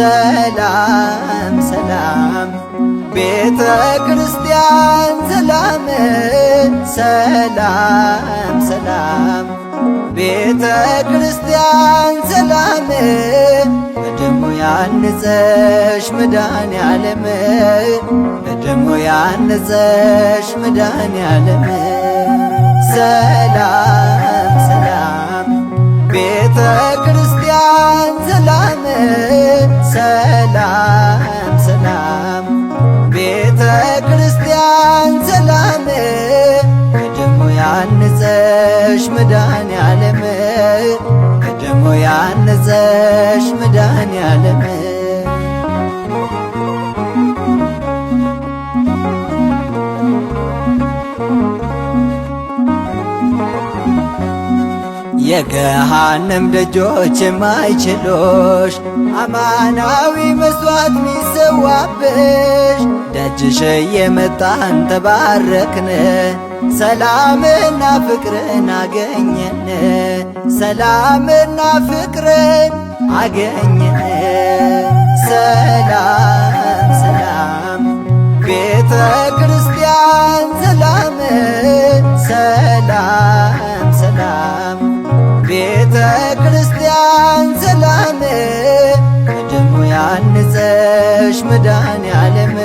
ሰላም ሰላም ቤተ ክርስቲያን ሰላም ሰላም ሰላም ቤተ ክርስቲያን ሰላም በደሙ ያነጸሽ መድኃኔዓለም በደሙ ያነጸሽ መድኃኔዓለም ሰላም ሰላም ቤተ ክርስቲያን ሰላም ሰላም ሰላም ቤተ ክርስቲያን ሰላም በደሙ ያነጸሽ መድኃኔዓለም በደሙ ያነጸሽ መድኃኔዓለም የገሃነም ደጆች የማይችሉሽ አማናዊ መስዋዕት ሚሰዋብሽ ደጅሽ የመጣን ተባረክን ሰላምና ፍቅርን አገኘን ሰላምና ፍቅርን አገኘን ሰላም ሰላም ቤተ ክርስቲያን ሰላም ሰላም ሰላም ቤተ ክርስቲያን ሰላም በደሙ ያነጸሽ መድኃኔዓለም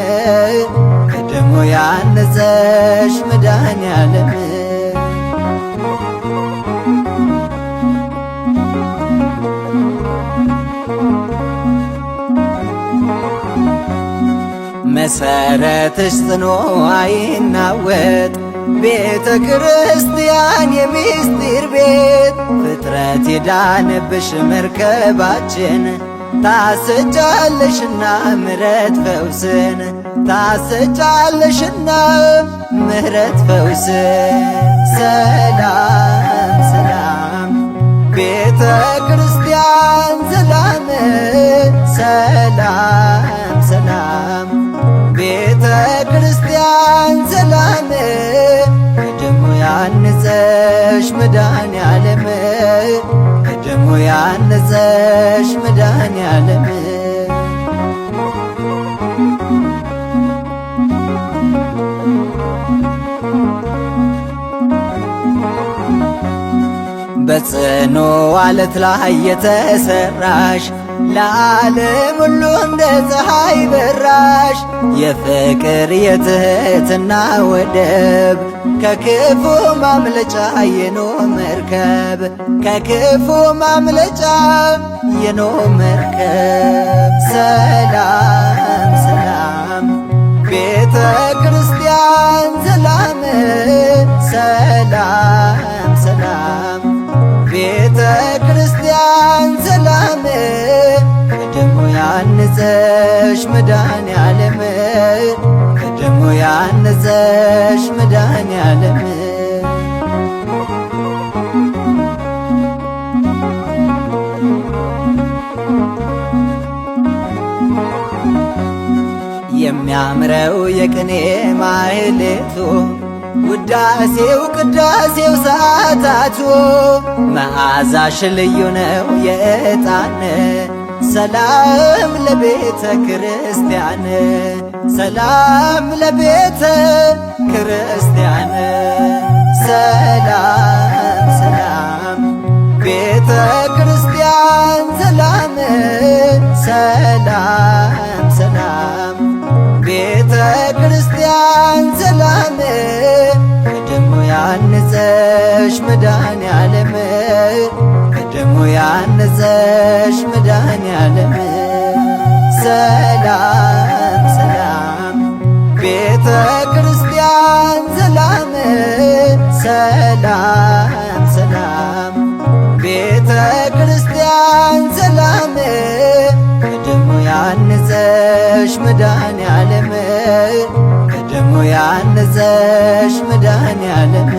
በደሙ ያነጸሽ መድኃኔዓለም መሰረትሽ ጽኑ አይናወጥ ቤተ ክርስቲያን የምስጢር ቤት ፍጥረት የዳነብሽ መርከባችን ታሰጫለሽና ምሕረት ፈውስን ታሰጫለሽና ምሕረት ፈውስን ሰላም ሰላም ቤተ ክርስቲያን ሰላም ሰላም ሰላም ቤተ ክርስቲያን ሰላም በደሙ ያነጸሽ መድኃኔዓለም በደሙ ያነጸሽ መድኃኔዓለም በጽኑ ዓለት ላይ የተሰራሽ ለዓለም ሁሉ እንደ ፀሐይ በራሽ የፍቅር የትሕትና ወደብ ከክፉ ማምለጫ የኖኅ መርከብ ከክፉ ማምለጫ የኖኅ መርከብ ሰላም ሰላም ቤተ ክርስቲያን ሰላም ሰላም ሰላም ቤተ ክርስቲያን ሰላም በደሙ ያነጸሽ መድኃኔዓለም በደሙ ያነጸሽ መድኃኔዓለም የሚያምረው የቅኔ ማህሌቱ ውዳሴው ቅዳሴው ሰዓታቱ መዓዛሽ ልዩ ነው የዕጣን ሰላም ለቤተ ክርስቲያን ሰላም ለቤተ ክርስቲያን ሰላም ሰላም ቤተ ክርስቲያን ሰላም ሰላም ሰላም ቤተ ክርስቲያን ሰላም በደሙ ያነጸሽ መድኃኔዓለም በደሙ ያነጸሽ መድኃኔዓለም ሰላም ሰላም ቤተ ክርስቲያን ሰላም ሰላም ሰላም ቤተ ክርስቲያን ሰላም በደሙ ያነጸሽ መድኃኔዓለም በደሙ ያነጸሽ መድኃኔዓለም